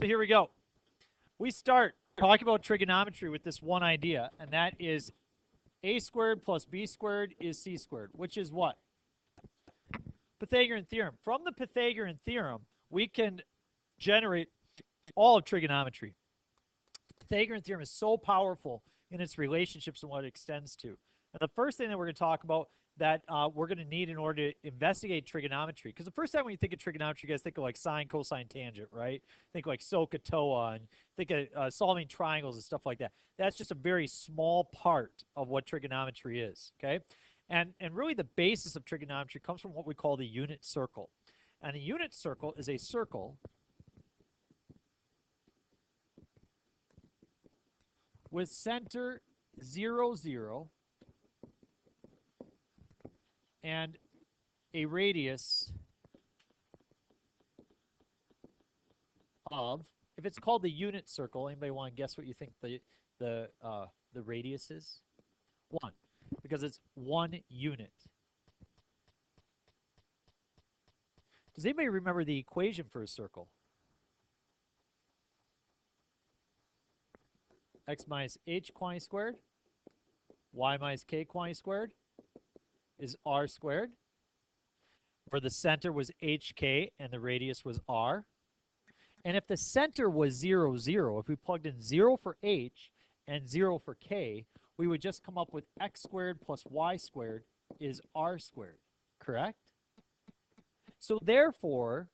So here we go. We start talking about trigonometry with this one idea, and that is a squared plus b squared is c squared, which is what? Pythagorean theorem. From the Pythagorean theorem, we can generate all of trigonometry. Pythagorean theorem is so powerful in its relationships and what it extends to. And the first thing that we're going to talk about that we're going to need in order to investigate trigonometry, because the first time when you think of trigonometry, you guys think of like sine, cosine, tangent, right? Think like SOHCAHTOA and think of solving triangles and stuff like that. That's just a very small part of what trigonometry is, okay? And really the basis of trigonometry comes from what we call the unit circle. And a unit circle is a circle with center 0, 0, and a radius of, if it's called the unit circle, anybody want to guess what you think the radius is? 1, because it's 1 unit. Does anybody remember the equation for a circle? X minus h quantity squared, y minus k quantity squared is r squared, where the center was hk and the radius was r. And if the center was 0, 0, if we plugged in 0 for h and 0 for k, we would just come up with x squared plus y squared is r squared, correct? So therefore,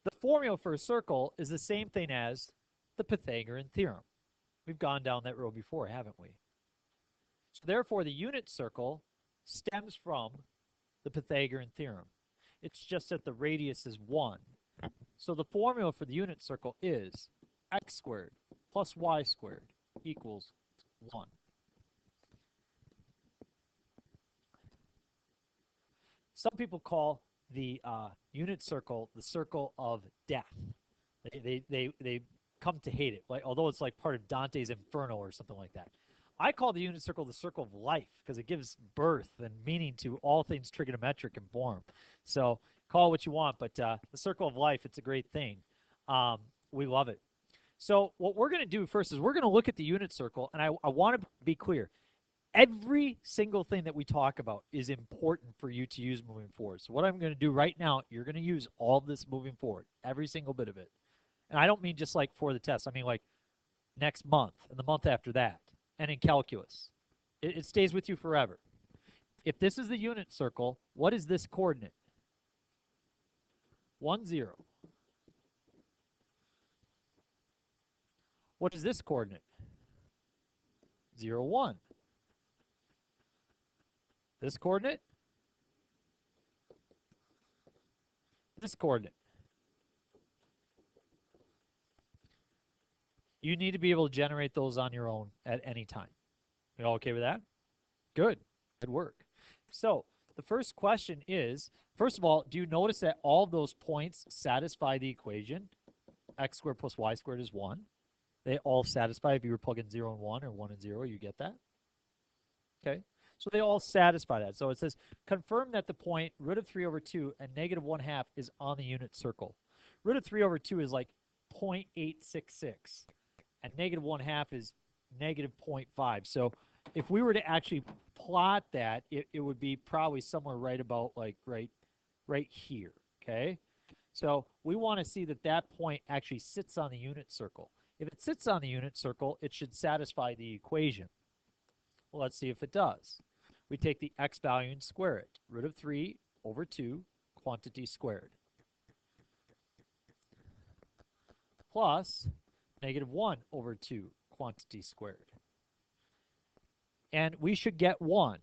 the formula for a circle is the same thing as the Pythagorean theorem. We've gone down that road before, haven't we? So therefore, the unit circle stems from the Pythagorean theorem. It's just that the radius is 1. So the formula for the unit circle is x squared plus y squared equals 1. Some people call the unit circle the circle of death. They come to hate it, like although it's like part of Dante's Inferno or something like that. I call the unit circle the circle of life because it gives birth and meaning to all things trigonometric in form. So call it what you want, but the circle of life, it's a great thing. We love it. So what we're going to do first is we're going to look at the unit circle, and I want to be clear. Every single thing that we talk about is important for you to use moving forward. So what I'm going to do right now, you're going to use all of this moving forward, every single bit of it. And I don't mean just like for the test. I mean like next month and the month after that and in calculus. It stays with you forever. If this is the unit circle, what is this coordinate? 1, 0. What is this coordinate? 0, 1. This coordinate? This coordinate. You need to be able to generate those on your own at any time. You all okay with that? Good. Good work. So the first question is, first of all, do you notice that all of those points satisfy the equation? X squared plus y squared is 1. They all satisfy. If you were plugging 0 and 1 or 1 and 0, you get that? Okay. So they all satisfy that. So it says, confirm that the point root of 3 over 2 and negative 1/2 is on the unit circle. Root of 3 over 2 is like 0.866. And negative 1/2 is negative 0.5. So if we were to actually plot that, it would be probably somewhere right about like right here, okay? So we want to see that that point actually sits on the unit circle. If it sits on the unit circle, it should satisfy the equation. Well, let's see if it does. We take the x value and square it. Root of 3 over 2, quantity squared. Plus negative 1 over 2, quantity squared. And we should get 1.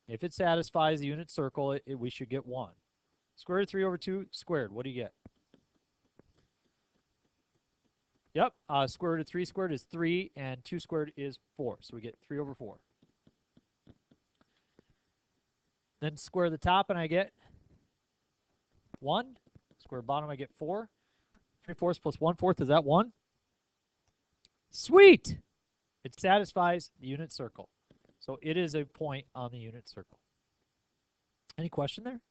If it satisfies the unit circle, we should get 1. Square root of 3 over 2 squared. What do you get? Yep, square root of 3 squared is 3, and 2 squared is 4. So we get 3 over 4. Then square the top, and I get 1. Square bottom, I get 4. 3/4 plus 1/4, is that 1? Sweet! It satisfies the unit circle. So it is a point on the unit circle. Any question there?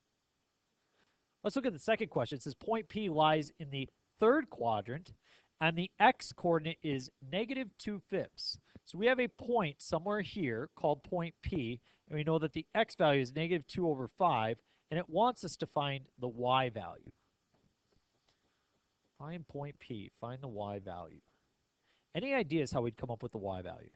Let's look at the second question. It says point P lies in the third quadrant, and the x-coordinate is -2/5. So we have a point somewhere here called point P, and we know that the x value is -2/5, and it wants us to find the y value. Find point P, find the y value. Any ideas how we'd come up with the y value?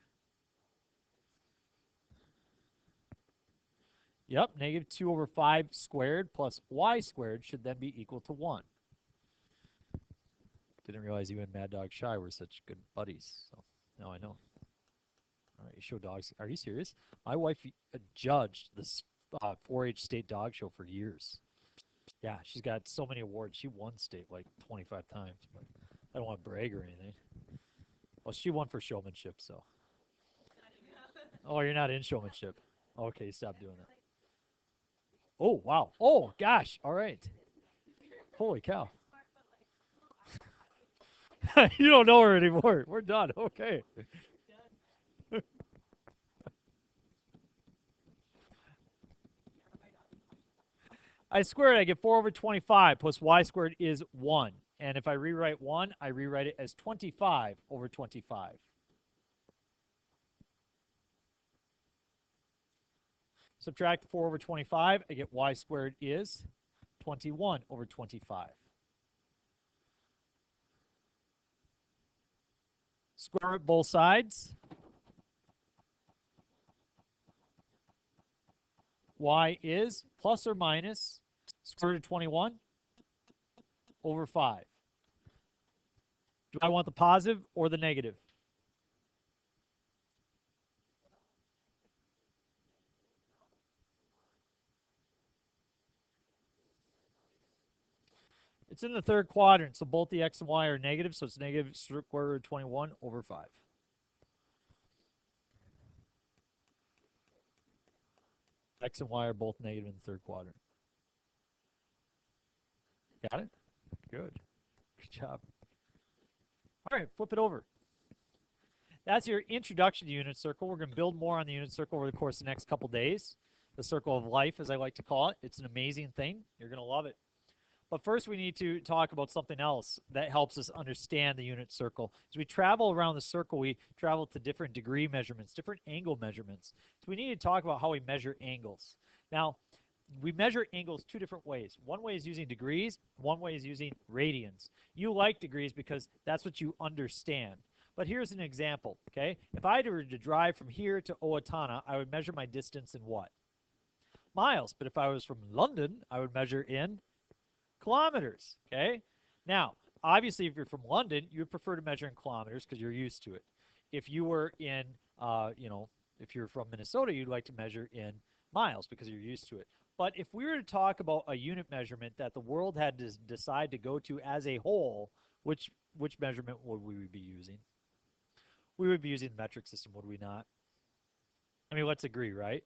Yep, -2/5 squared plus y squared should then be equal to 1. Didn't realize you and Mad Dog Shy were such good buddies. So now I know. All right, you show dogs. Are you serious? My wife judged this 4-H state dog show for years. Yeah, she's got so many awards. She won state like 25 times. But I don't want to brag or anything. Well, she won for showmanship, so. Oh, you're not in showmanship. Okay, stop doing that. Oh, wow. Oh, gosh. All right. Holy cow. You don't know her anymore. We're done. Okay. I squared, I get 4/25 plus y squared is 1. And if I rewrite 1, I rewrite it as 25/25. Subtract 4/25, I get y squared is 21/25. Square root both sides. Y is plus or minus square root of 21/5. Do I want the positive or the negative? It's in the third quadrant, so both the x and y are negative, so it's negative square root of 21/5. X and y are both negative in the third quadrant. Got it? Good. Good job. All right, flip it over. That's your introduction to unit circle. We're going to build more on the unit circle over the course of the next couple days. The circle of life, as I like to call it. It's an amazing thing. You're going to love it. But first, we need to talk about something else that helps us understand the unit circle. As we travel around the circle, we travel to different degree measurements, different angle measurements. So we need to talk about how we measure angles. Now, we measure angles two different ways. One way is using degrees. One way is using radians. You like degrees because that's what you understand. But here's an example, okay? If I were to drive from here to Owatonna, I would measure my distance in what? Miles. But if I was from London, I would measure in kilometers, okay? Now, obviously, if you're from London, you would prefer to measure in kilometers because you're used to it. If you were in, if you're from Minnesota, you'd like to measure in miles because you're used to it. But if we were to talk about a unit measurement that the world had to decide to go to as a whole, which measurement would we be using? We would be using the metric system, would we not? I mean, let's agree, right?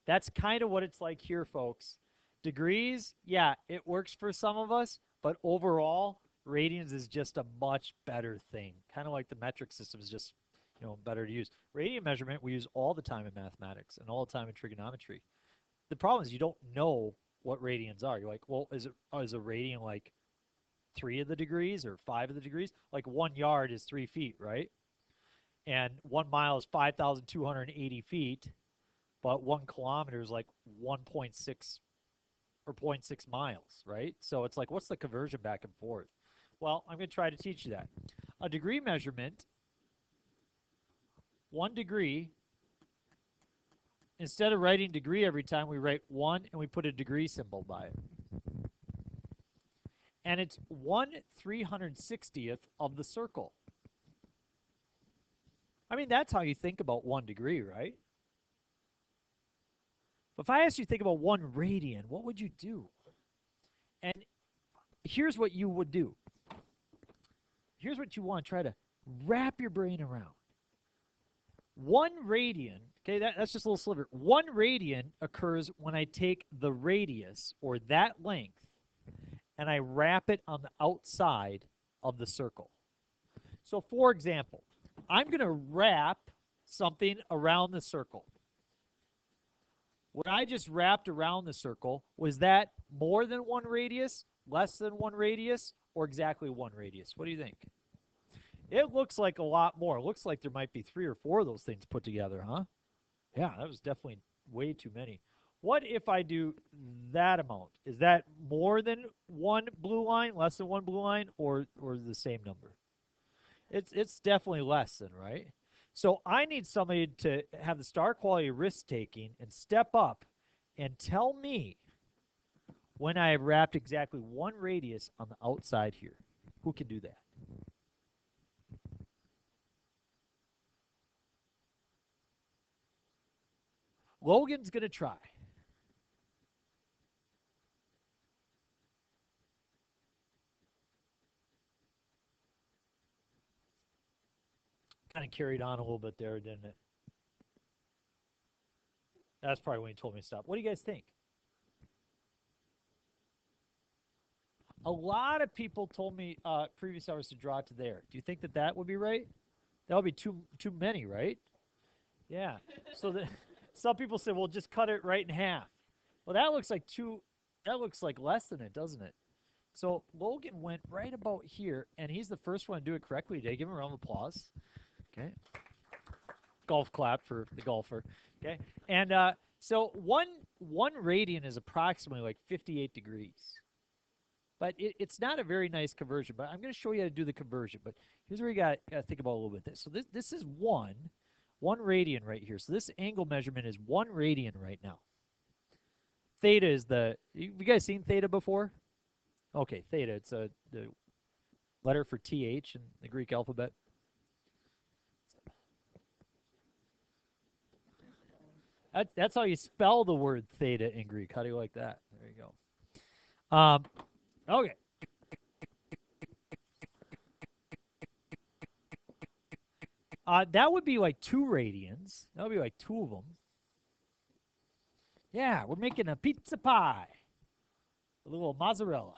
That's kind of what it's like here, folks. Degrees, yeah, it works for some of us, but overall, radians is just a much better thing. Kind of like the metric system is just, better to use. Radian measurement we use all the time in mathematics and all the time in trigonometry. The problem is you don't know what radians are. You're like, well, is a radian like 3 of the degrees or 5 of the degrees? Like 1 yard is 3 feet, right? And 1 mile is 5,280 feet, but 1 kilometer is like 1.6 or 0.6 miles, right? So it's like, what's the conversion back and forth? Well, I'm going to try to teach you that. A degree measurement, 1 degree, instead of writing degree every time, we write 1 and we put a degree symbol by it. And it's 1/360th of the circle. I mean, that's how you think about 1 degree, right? But if I asked you to think about 1 radian, what would you do? And here's what you would do. Here's what you want to try to wrap your brain around. 1 radian, okay, that's just a little sliver. 1 radian occurs when I take the radius, or that length, and I wrap it on the outside of the circle. So, for example, I'm going to wrap something around the circle. what I just wrapped around the circle, was that more than one radius, less than one radius, or exactly one radius? What do you think? It looks like a lot more. It looks like there might be 3 or 4 of those things put together, huh? Yeah, that was definitely way too many. What if I do that amount? Is that more than one blue line, less than one blue line, or the same number? It's definitely less than, right? So I need somebody to have the star quality of risk taking and step up and tell me when I have wrapped exactly one radius on the outside here. Who can do that? Logan's going to try. Kind of carried on a little bit there, didn't it? That's probably when he told me to stop. What do you guys think? A lot of people told me previous hours to draw to there. Do you think that that would be right? That would be too many, right? Yeah. So some people say, well, just cut it right in half. Well, that looks like that looks like less than it, doesn't it? So Logan went right about here, and he's the first one to do it correctly today. Give him a round of applause. Okay. Golf clap for the golfer. Okay. And so one radian is approximately like 58 degrees. But it's not a very nice conversion. But I'm going to show you how to do the conversion. But here's where you got to think about a little bit. So this is one radian right here. So this angle measurement is 1 radian right now. Theta is you guys seen theta before? Okay, theta. It's the letter for TH in the Greek alphabet. That's how you spell the word theta in Greek. How do you like that? There you go. Okay. That would be like 2 radians. That would be like 2 of them. Yeah, we're making a pizza pie. A little mozzarella.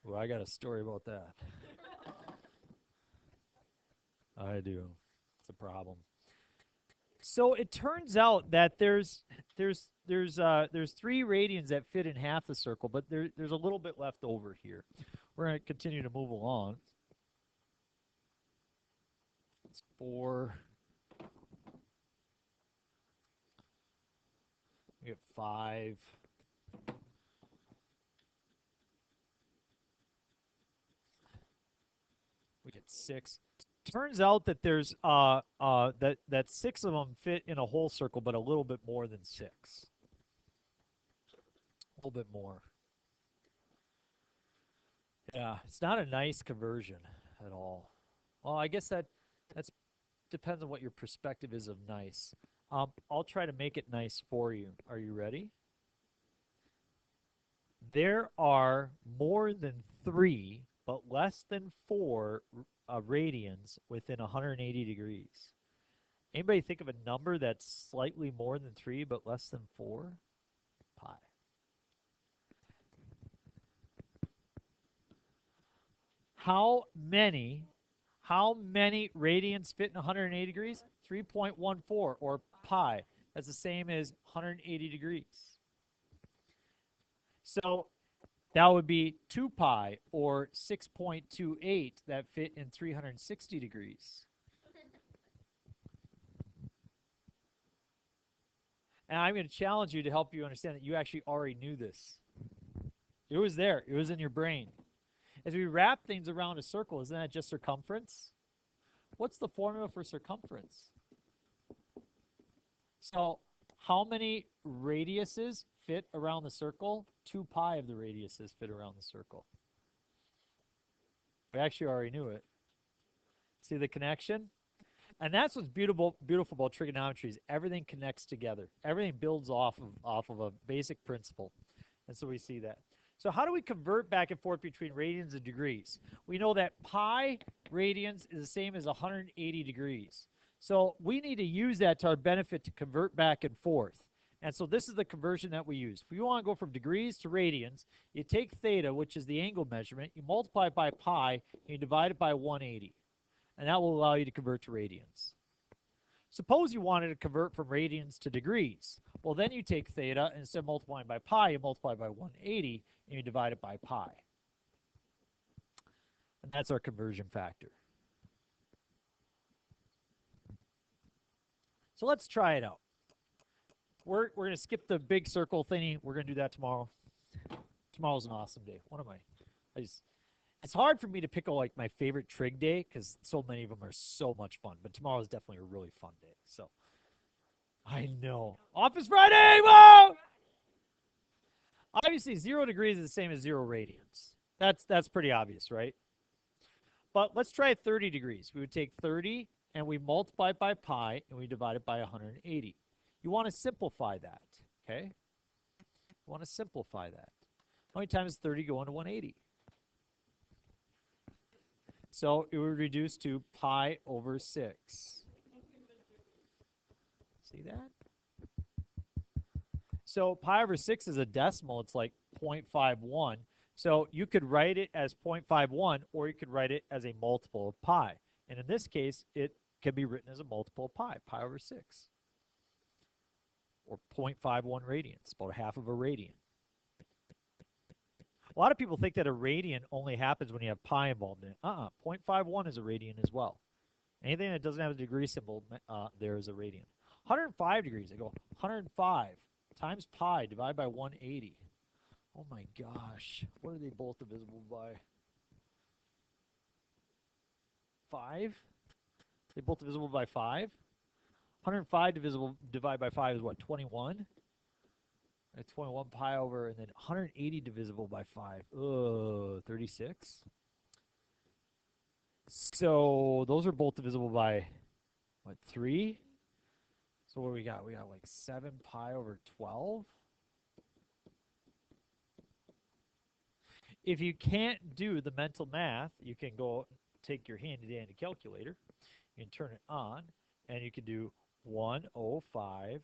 Well, I got a story about that. I do. It's a problem. So it turns out that there's 3 radians that fit in half the circle, but there's a little bit left over here. We're going to continue to move along. It's 4. We get 5. We get 6. Turns out that there's that 6 of them fit in a whole circle, but a little bit more than 6. A little bit more. Yeah, it's not a nice conversion at all. Well, I guess that's depends on what your perspective is of nice. I'll try to make it nice for you. Are you ready? There are more than 3, but less than 4 radians within 180 degrees. Anybody think of a number that's slightly more than 3, but less than 4? Pi. How many radians fit in 180 degrees? 3.14, or pi. That's the same as 180 degrees. So that would be 2 pi, or 6.28, that fit in 360 degrees. And I'm going to challenge you to help you understand that you actually already knew this. It was there. It was in your brain. As we wrap things around a circle, isn't that just circumference? What's the formula for circumference? So how many radiuses fit around the circle? 2 pi of the radiuses fit around the circle. We actually already knew it. See the connection? And that's what's beautiful about trigonometry, is everything connects together. Everything builds off of a basic principle. And so we see that. So how do we convert back and forth between radians and degrees? We know that pi radians is the same as 180 degrees. So we need to use that to our benefit to convert back and forth. And so this is the conversion that we use. If you want to go from degrees to radians, you take theta, which is the angle measurement, you multiply it by pi, and you divide it by 180. And that will allow you to convert to radians. Suppose you wanted to convert from radians to degrees. Well, then you take theta, and instead of multiplying by pi, you multiply by 180, and you divide it by pi. And that's our conversion factor. So let's try it out. We're going to skip the big circle thingy. We're going to do that tomorrow. Tomorrow's an awesome day. It's hard for me to pick like my favorite trig day because so many of them are so much fun. But tomorrow is definitely a really fun day. So I know. Office Friday! Whoa! Obviously, 0 degrees is the same as 0 radians. That's pretty obvious, right? But let's try 30 degrees. We would take 30 and we multiply it by pi and we divide it by 180. You want to simplify that, okay? You want to simplify that. How many times does 30 go into 180? So it would reduce to pi over 6. See that? So pi over 6 is a decimal. It's like 0.51. So you could write it as 0.51, or you could write it as a multiple of pi. And in this case, it can be written as a multiple of pi, pi over 6. Or 0.51 radians, about half of a radian. A lot of people think that a radian only happens when you have pi involved in it. 0.51 is a radian as well. Anything that doesn't have a degree symbol, there is a radian. 105 degrees, I go 105 times pi divided by 180. Oh my gosh, what are they both divisible by? 5? They both divisible by 5? 105 divided by 5 is what, 21? That's 21 pi over, and then 180 divisible by 5. 36. So those are both divisible by, what, 3? So what do we got? We got like 7 pi over 12. If you can't do the mental math, you can go take your handy-dandy calculator. You can turn it on, and you can do 105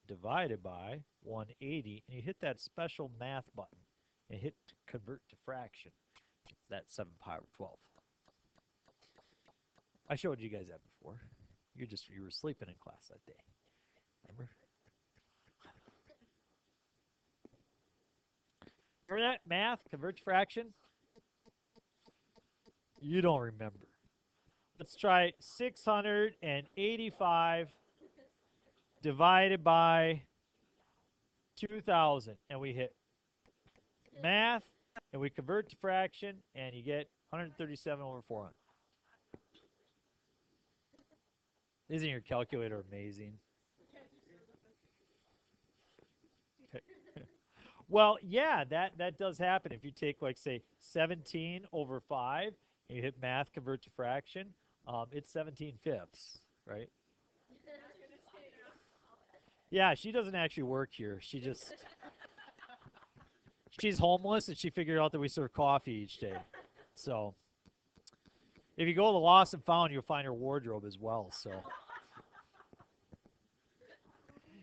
divided by 180, and you hit that special math button and hit convert to fraction. That's 7 pi over 12. I showed you guys that before. You were sleeping in class that day. Remember? Remember that? Math, convert to fraction? You don't remember. Let's try 685 divided by 2,000. And we hit math, and we convert to fraction, and you get 137 over 400. Isn't your calculator amazing? Well, yeah, that does happen. If you take, like, say, 17 over 5, and you hit math, convert to fraction, it's 17/5, right? Yeah, she doesn't actually work here. She's homeless, and she figured out that we serve coffee each day. So if you go to the Lost and Found, you'll find her wardrobe as well. So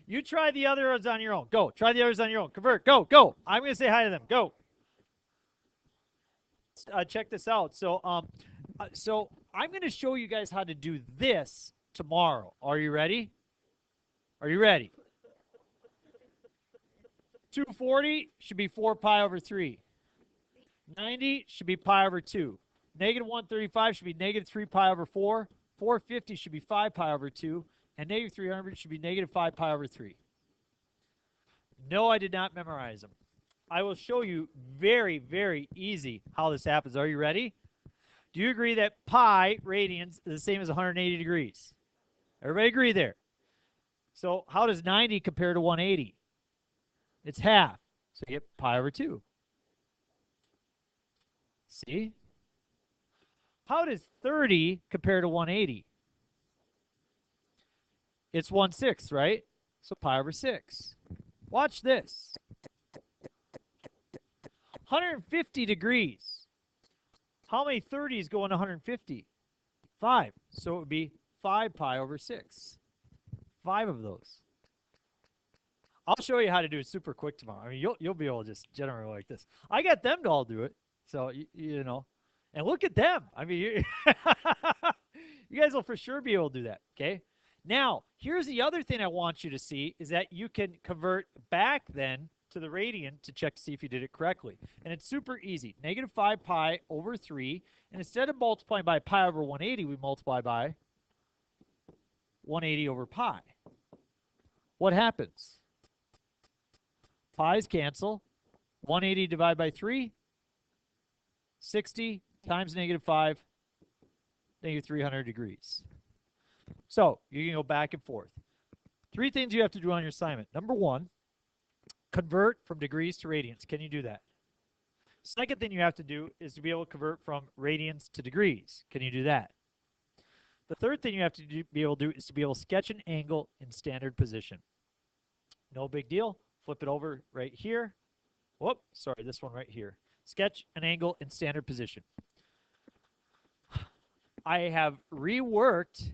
you try the others on your own. Go. Try the others on your own. Convert. Go. Go. I'm going to say hi to them. Go. Check this out. So I'm going to show you guys how to do this tomorrow. Are you ready? Are you ready? 240 should be 4 pi over 3. 90 should be pi over 2. Negative 135 should be negative 3 pi over 4. 450 should be 5 pi over 2. And negative 300 should be negative 5 pi over 3. No, I did not memorize them. I will show you very, very easy how this happens. Are you ready? Do you agree that pi radians is the same as 180 degrees? Everybody agree there? So how does 90 compare to 180? It's half. So you get pi over 2. See? How does 30 compare to 180? It's 1/6, right? So pi over 6. Watch this. 150 degrees. How many 30s go into 150? 5. So it would be 5 pi over 6. 5 of those. I'll show you how to do it super quick tomorrow. I mean, you'll be able to just generate like this. I got them to all do it. So, you know. And look at them. I mean, you guys will for sure be able to do that, okay? Now, here's the other thing I want you to see is that you can convert back then to the radian to check to see if you did it correctly. And it's super easy. Negative 5 pi over 3. And instead of multiplying by pi over 180, we multiply by 180 over pi. What happens? Pi's cancel. 180 divided by 3. 60 times negative 5. Negative 300 degrees. So you can go back and forth. 3 things you have to do on your assignment. Number 1, convert from degrees to radians. Can you do that? Second thing you have to do is to be able to convert from radians to degrees. Can you do that? The third thing you have to be able to do is to be able to sketch an angle in standard position. No big deal. Flip it over right here. Whoop, sorry, this one right here. Sketch an angle in standard position. I have reworked.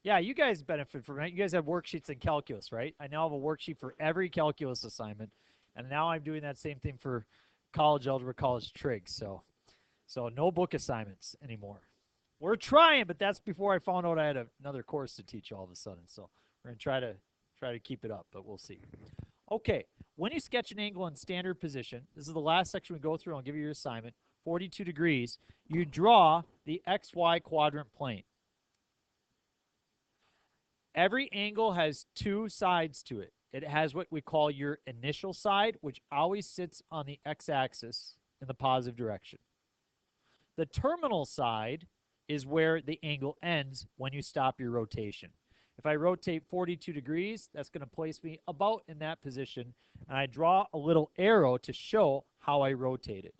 Yeah, you guys benefit from it. You guys have worksheets in calculus, right? I now have a worksheet for every calculus assignment, and now I'm doing that same thing for college algebra, college trig. So no book assignments anymore. We're trying, but that's before I found out I had another course to teach all of a sudden. So we're gonna try to keep it up, but we'll see. Okay, when you sketch an angle in standard position, this is the last section we go through. I'll give you your assignment. 42 degrees. You draw the XY quadrant plane. Every angle has 2 sides to it. It has what we call your initial side, which always sits on the x-axis in the positive direction. The terminal side is where the angle ends when you stop your rotation. If I rotate 42 degrees, that's going to place me about in that position, and I draw a little arrow to show how I rotated.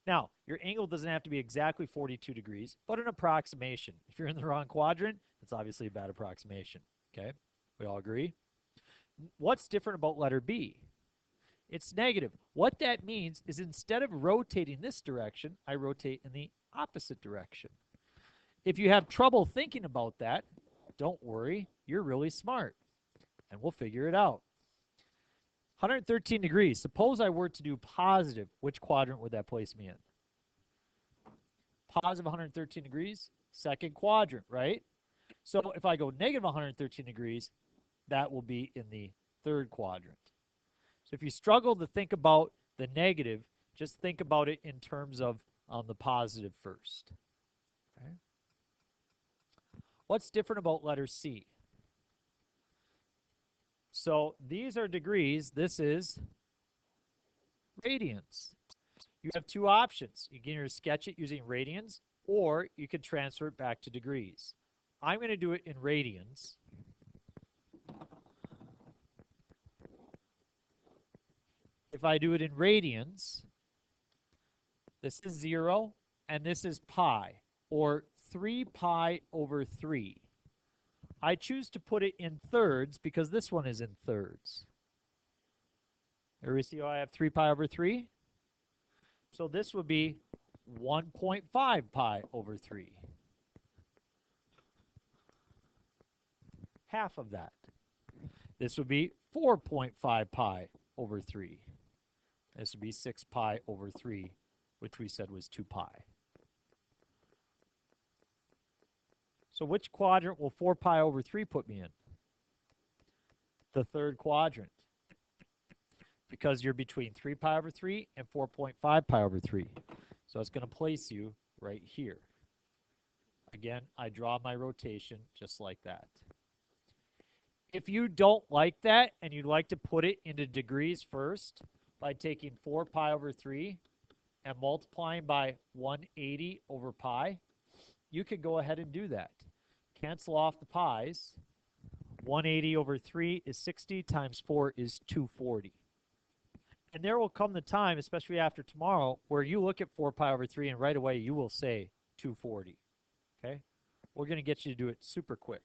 Now, your angle doesn't have to be exactly 42 degrees, but an approximation. If you're in the wrong quadrant, it's obviously a bad approximation. Okay? We all agree? What's different about letter B? It's negative. What that means is instead of rotating this direction, I rotate in the opposite direction. If you have trouble thinking about that, don't worry, you're really smart, and we'll figure it out. 113 degrees. Suppose I were to do positive. Which quadrant would that place me in? Positive 113 degrees, second quadrant, right? So if I go negative 113 degrees, that will be in the third quadrant. So if you struggle to think about the negative, just think about it in terms of the positive first. Okay. What's different about letter C? So these are degrees. This is radians. You have 2 options. You can either sketch it using radians, or you can transfer it back to degrees. I'm going to do it in radians. If I do it in radians, this is 0, and this is pi, or 3 pi over 3. I choose to put it in thirds because this one is in thirds. Everybody see how I have 3 pi over 3? So this would be 1.5 pi over 3. Half of that. This would be 4.5 pi over 3. This would be 6 pi over 3, which we said was 2 pi. So which quadrant will 4 pi over 3 put me in? The third quadrant. Because you're between 3 pi over 3 and 4.5 pi over 3. So it's going to place you right here. Again, I draw my rotation just like that. If you don't like that and you'd like to put it into degrees first by taking 4 pi over 3 and multiplying by 180 over pi, you could go ahead and do that. Cancel off the pi's. 180 over 3 is 60 times 4 is 240. And there will come the time, especially after tomorrow, where you look at 4 pi over 3 and right away you will say 240. Okay? We're going to get you to do it super quick.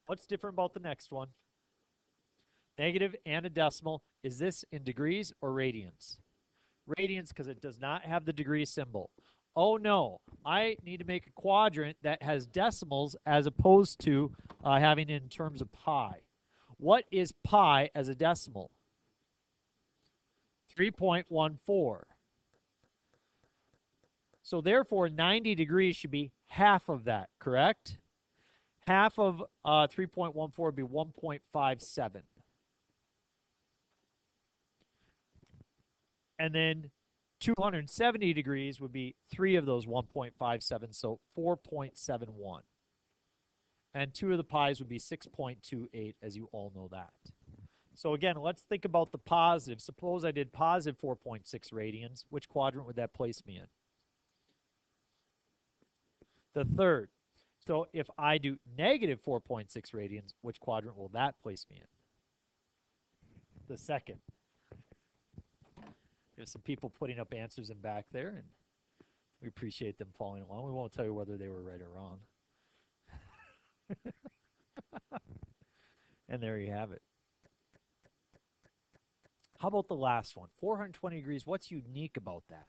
What's different about the next one? Negative and a decimal. Is this in degrees or radians? Radians because it does not have the degree symbol. Oh no, I need to make a quadrant that has decimals as opposed to having it in terms of pi. What is pi as a decimal? 3.14. So therefore 90 degrees should be half of that, correct? half of 3.14 would be 1.57. And then 270 degrees would be 3 of those 1.57, so 4.71. And 2 of the pi's would be 6.28, as you all know that. So again, let's think about the positive. Suppose I did positive 4.6 radians. Which quadrant would that place me in? The third. So if I do negative 4.6 radians, which quadrant will that place me in? The second. There's some people putting up answers in back there, and we appreciate them following along. We won't tell you whether they were right or wrong. And there you have it. How about the last one? 420 degrees. What's unique about that?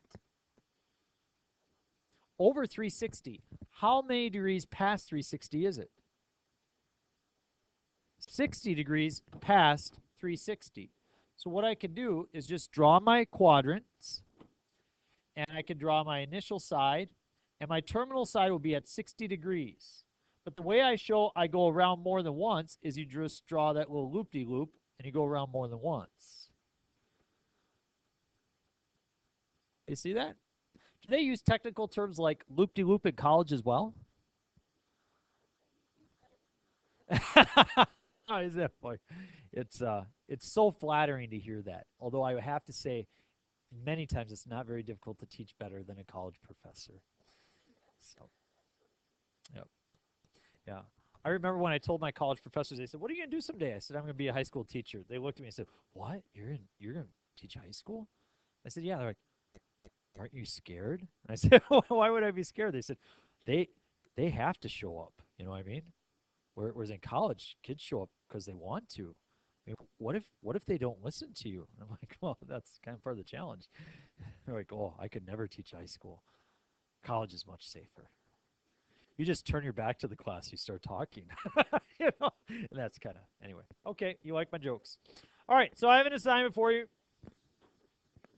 Over 360. How many degrees past 360 is it? 60 degrees past 360. So what I can do is just draw my quadrants, and I can draw my initial side, and my terminal side will be at 60 degrees. But the way I show I go around more than once is you just draw that little loop-de-loop, and you go around more than once. You see that? Do they use technical terms like loop-de-loop in college as well? Oh, is that funny? It's so flattering to hear that. Although I have to say, many times it's not very difficult to teach better than a college professor. So, yep, yeah. I remember when I told my college professors, they said, "What are you gonna do someday?" I said, "I'm gonna be a high school teacher." They looked at me and said, "What? You're gonna teach high school?" I said, "Yeah." They're like, "Aren't you scared?" And I said, well, "Why would I be scared?" They said, "They have to show up. You know what I mean? Whereas in college, kids show up because they want to. I mean, what if they don't listen to you?" And I'm like, "Well, that's kind of part of the challenge." They're like, "Oh, I could never teach high school. College is much safer. You just turn your back to the class, you start talking." You know, and that's kind of anyway. Okay, you like my jokes? All right, so I have an assignment for you.